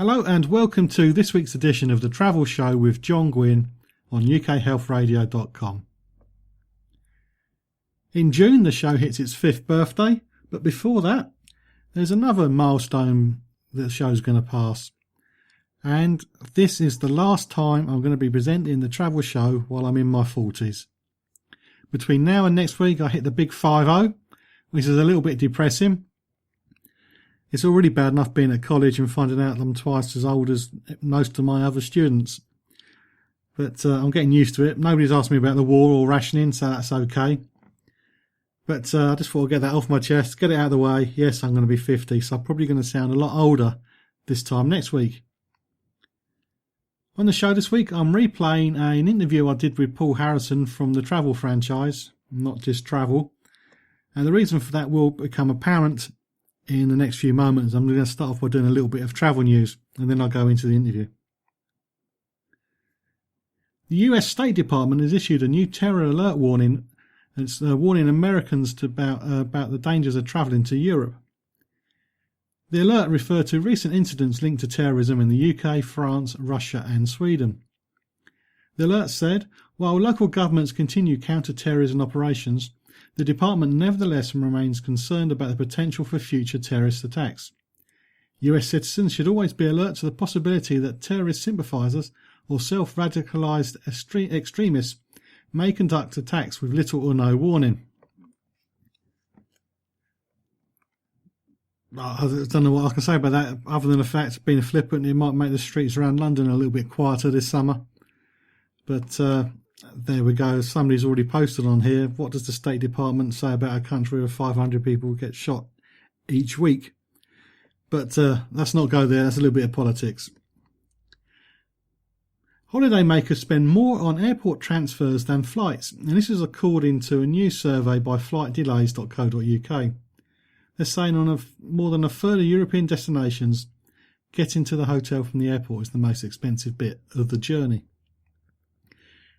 Hello and welcome to this week's edition of The Travel Show with John Guinn on ukhealthradio.com. In June the show hits its 5th birthday, but before that there's another milestone that the show's going to pass. And this is the last time I'm going to be presenting the travel show while I'm in my 40s. Between now and next week I hit the big 50, which is a little bit depressing. It's already bad enough being at college and finding out I'm twice as old as most of my other students. But I'm getting used to it. Nobody's asked me about the war or rationing, so that's okay. But I just thought I'd get that off my chest, get it out of the way. Yes, I'm going to be 50, so I'm probably going to sound a lot older this time next week. On the show this week, I'm replaying an interview I did with Paul Harrison from the travel franchise, Not Just Travel. And the reason for that will become apparent in the next few moments. I'm going to start off by doing a little bit of travel news, and then I'll go into the interview. The US State Department has issued a new terror alert warning. It's warning Americans about the dangers of travelling to Europe. The alert referred to recent incidents linked to terrorism in the UK, France, Russia and Sweden. The alert said, while local governments continue counter-terrorism operations, the department nevertheless remains concerned about the potential for future terrorist attacks. US citizens should always be alert to the possibility that terrorist sympathisers or self-radicalised extremists may conduct attacks with little or no warning. I don't know what I can say about that, other than the fact, being flippant, it might make the streets around London a little bit quieter this summer. But there we go. Somebody's already posted on here. What does the State Department say about a country where 500 people get shot each week? But let's not go there. That's a little bit of politics. Holidaymakers spend more on airport transfers than flights, and this is according to a new survey by flightdelays.co.uk. They're saying more than a third of European destinations, getting to the hotel from the airport is the most expensive bit of the journey.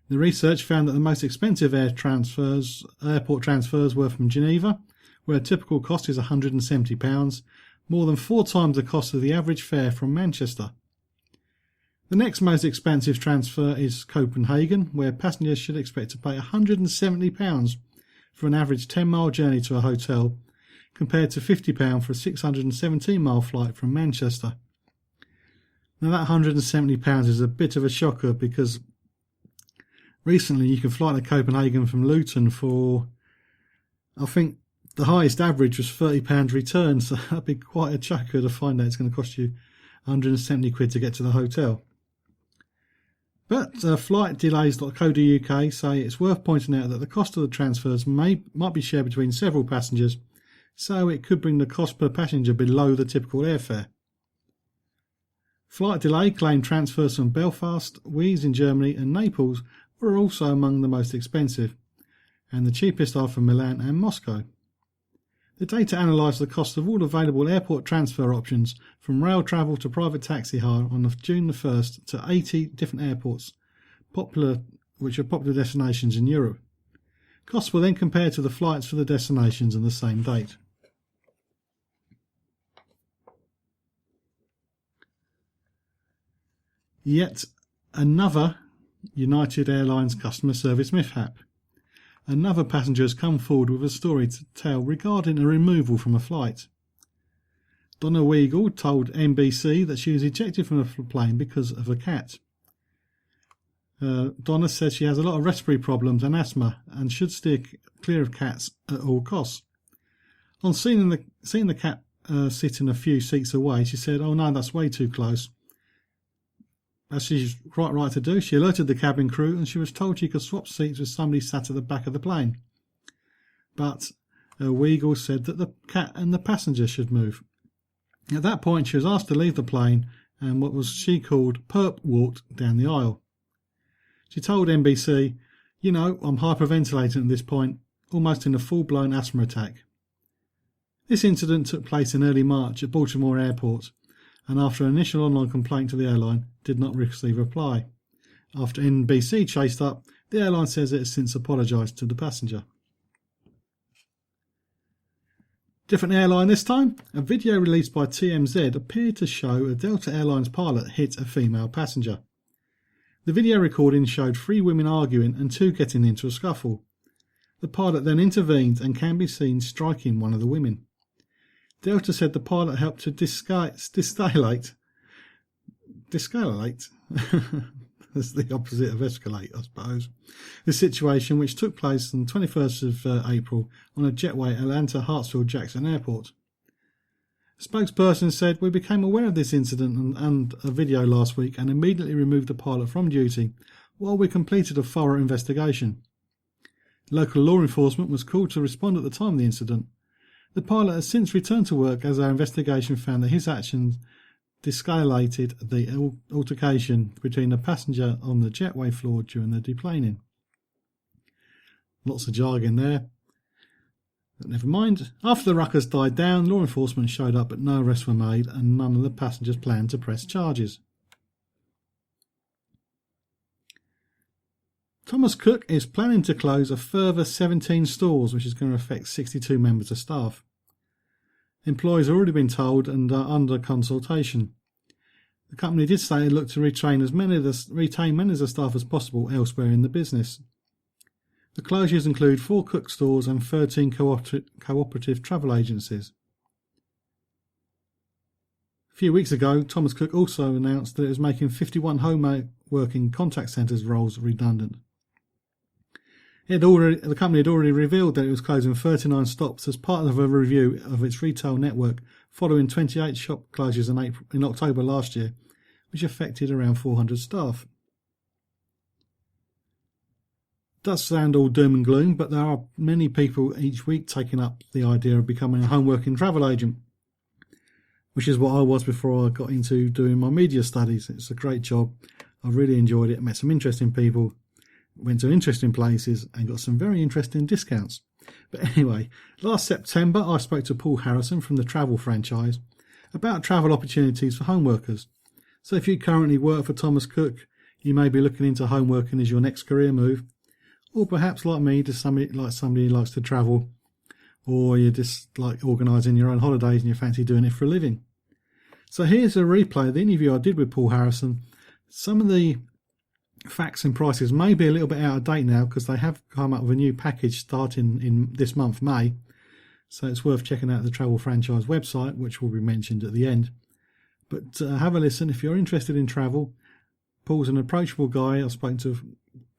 The research found that the most expensive airport transfers were from Geneva, where a typical cost is £170, more than 4 times the cost of the average fare from Manchester. The next most expensive transfer is Copenhagen, where passengers should expect to pay £170 for an average 10-mile journey to a hotel, compared to £50 for a 617-mile flight from Manchester. Now that £170 is a bit of a shocker, because recently you can fly to Copenhagen from Luton for, I think the highest average was £30 return, so that'd be quite a chucker to find out it's going to cost you 170 quid to get to the hotel. But flightdelays.co.uk say it's worth pointing out that the cost of the transfers might be shared between several passengers, so it could bring the cost per passenger below the typical airfare. Flight Delay claimed transfers from Belfast, Wies in Germany and Naples were also among the most expensive, and the cheapest are from Milan and Moscow. The data analysed the cost of all available airport transfer options, from rail travel to private taxi hire, on June the 1st to 80 different airports, which are popular destinations in Europe. Costs were then compared to the flights for the destinations on the same date. Yet another United Airlines customer service mishap. Another passenger has come forward with a story to tell regarding a removal from a flight. Donna Weigel told NBC that she was ejected from the plane because of a cat. Donna says she has a lot of respiratory problems and asthma and should steer clear of cats at all costs. On seeing the cat sitting a few seats away, she said, "Oh no, that's way too close." As she's quite right to do, she alerted the cabin crew and she was told she could swap seats with somebody sat at the back of the plane. But Weigel said that the cat and the passenger should move. At that point, she was asked to leave the plane and what she called perp walked down the aisle. She told NBC, I'm hyperventilating at this point, almost in a full-blown asthma attack. This incident took place in early March at Baltimore Airport, and after an initial online complaint to the airline, did not receive a reply. After NBC chased up, the airline says it has since apologised to the passenger. Different airline this time. A video released by TMZ appeared to show a Delta Airlines pilot hit a female passenger. The video recording showed 3 women arguing and 2 getting into a scuffle. The pilot then intervened and can be seen striking one of the women. Delta said the pilot helped to de-escalate. That's the opposite of escalate, I suppose. The situation, which took place on the 21st of April on a jetway at Atlanta Hartsfield-Jackson Airport. A spokesperson said, "We became aware of this incident and a video last week and immediately removed the pilot from duty while we completed a thorough investigation. Local law enforcement was called to respond at the time of the incident. The pilot has since returned to work as our investigation found that his actions de-escalated the altercation between the passenger on the jetway floor during the deplaning." Lots of jargon there. But never mind. After the ruckus died down, law enforcement showed up but no arrests were made and none of the passengers planned to press charges. Thomas Cook is planning to close a further 17 stores, which is going to affect 62 members of staff. Employees have already been told and are under consultation. The company did say it looked to retain many of the staff as possible elsewhere in the business. The closures include 4 Cook stores and 13 cooperative travel agencies. A few weeks ago, Thomas Cook also announced that it was making 51 home working contact centres roles redundant. The company had already revealed that it was closing 39 stops as part of a review of its retail network following 28 shop closures in October last year, which affected around 400 staff. It does sound all doom and gloom, but there are many people each week taking up the idea of becoming a home working travel agent, which is what I was before I got into doing my media studies. It's a great job. I really enjoyed it. Met some interesting people, went to interesting places and got some very interesting discounts. But anyway, last September I spoke to Paul Harrison from the Travel franchise about travel opportunities for home workers. So if you currently work for Thomas Cook, you may be looking into home working as your next career move, or perhaps like me, just somebody who likes to travel, or you just like organising your own holidays and you fancy doing it for a living. So here's a replay of the interview I did with Paul Harrison. Some of the facts and prices may be a little bit out of date now because they have come up with a new package starting in this month, May. So it's worth checking out the Travel franchise website, which will be mentioned at the end. But have a listen if you're interested in travel. Paul's an approachable guy. I've spoken to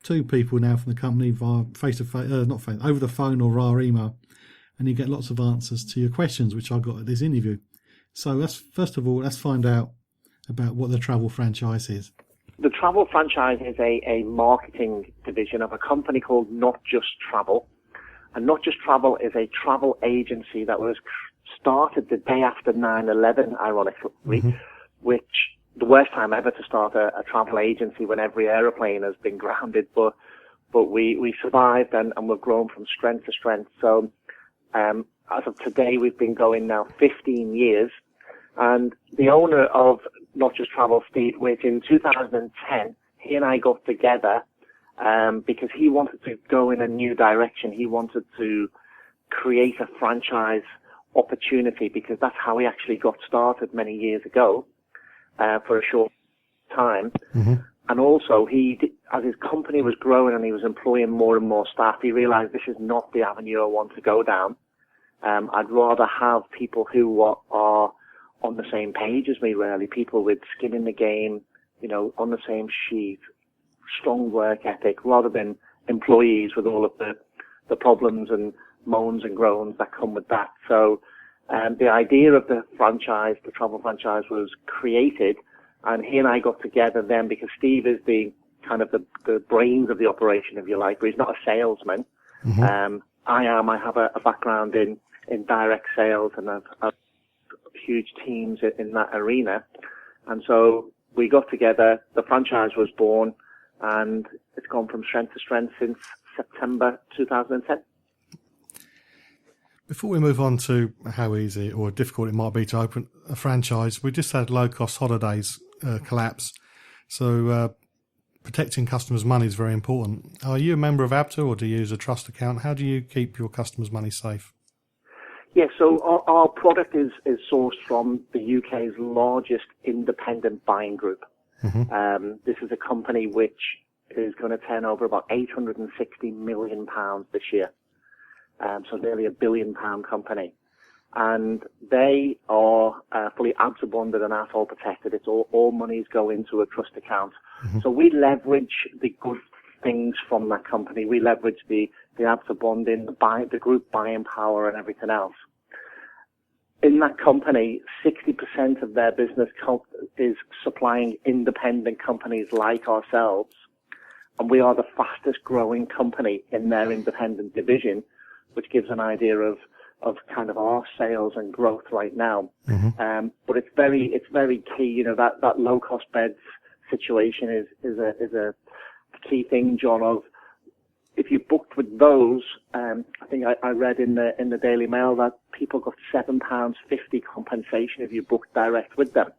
2 people now from the company via over the phone or via email, and you get lots of answers to your questions, which I got at this interview. So first of all, let's find out about what the Travel franchise is. The Travel franchise is a marketing division of a company called Not Just Travel. And Not Just Travel is a travel agency that was started the day after 9/11, ironically, which the worst time ever to start a travel agency when every aeroplane has been grounded. But we survived and we've grown from strength to strength. So as of today, we've been going now 15 years. And the owner of Not Just Travel, Steve, which in 2010, he and I got together because he wanted to go in a new direction. He wanted to create a franchise opportunity because that's how he actually got started many years ago for a short time. Mm-hmm. And also, as his company was growing and he was employing more and more staff, he realized this is not the avenue I want to go down. I'd rather have people who are on the same page as me, really, people with skin in the game, on the same sheet, strong work ethic, rather than employees with all of the problems and moans and groans that come with that. So the idea of the franchise, the Travel franchise, was created, and he and I got together then because Steve is the kind of the brains of the operation, if you like, but he's not a salesman. Mm-hmm. I have a background in direct sales, and I've huge teams in that arena. And so we got together, the franchise was born, and it's gone from strength to strength since September 2010. Before we move on to how easy or difficult it might be to open a franchise, we just had low-cost holidays collapse. So protecting customers' money is very important. Are you a member of ABTA or do you use a trust account? How do you keep your customers' money safe? Yeah, so our product is sourced from the UK's largest independent buying group. This is a company which is going to turn over about £860 million this year. So nearly £1 billion company. And they are fully ABSA bonded and ATOL protected. It's all monies go into a trust account. So we leverage the good things from that company. We leverage the ABSA bonding, the group buying power and everything else. In that company, 60% of their business is supplying independent companies like ourselves. And we are the fastest growing company in their independent division, which gives an idea of kind of our sales and growth right now. But it's very key, you know, that low cost beds situation is a key thing, John, of if you booked with those, I think I read in the Daily Mail that people got £7.50 compensation if you booked direct with them.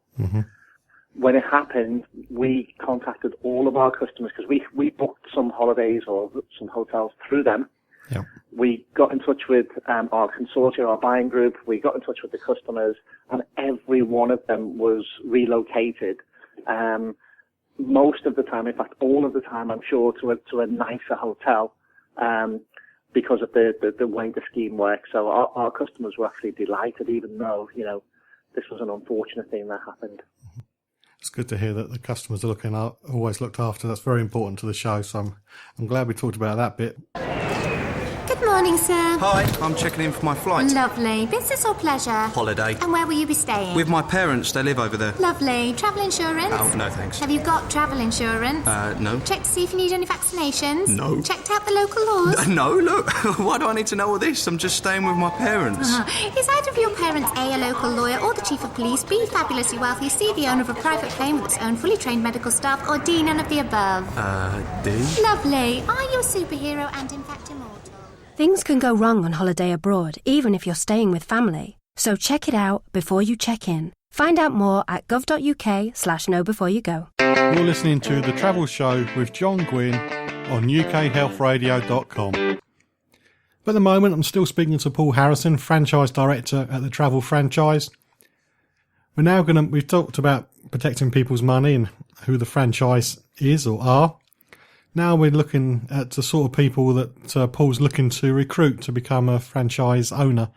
When it happened, we contacted all of our customers because we booked some holidays or some hotels through them. Yep. We got in touch with our consortium, our buying group. We got in touch with the customers, and every one of them was relocated. Most of the time, in fact, all of the time, I'm sure, to a nicer hotel, because of the way the scheme works. So our customers were actually delighted, even though, you know, this was an unfortunate thing that happened. It's good to hear that the customers are always looked after. That's very important to the show. So I'm glad we talked about that bit. Good morning, sir. Hi, I'm checking in for my flight. Lovely. Business or pleasure? Holiday. And where will you be staying? With my parents, they live over there. Lovely. Travel insurance? Oh, no thanks. Have you got travel insurance? No. Checked to see if you need any vaccinations? No. Checked out the local laws? No, look. Why do I need to know all this? I'm just staying with my parents. Is either of your parents A local lawyer, or the chief of police, B, fabulously wealthy, C, the owner of a private plane with its own fully trained medical staff, or D, none of the above? D? Lovely. Are you a superhero and in fact immortal? Things can go wrong on holiday abroad, even if you're staying with family. So check it out before you check in. Find out more at gov.uk/know-before-you-go. You're listening to The Travel Show with John Guinn on ukhealthradio.com. But at the moment, I'm still speaking to Paul Harrison, Franchise Director at the Travel Franchise. We've talked about protecting people's money and who the franchise is or are. Now we're looking at the sort of people that Paul's looking to recruit to become a franchise owner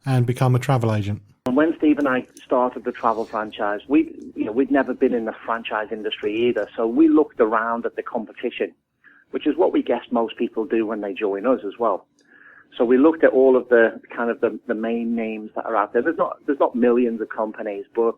and become a travel agent. And when Steve and I started the travel franchise, we'd never been in the franchise industry either. So we looked around at the competition, which is what we guess most people do when they join us as well. So we looked at all of the kind of the main names that are out there. There's not millions of companies, but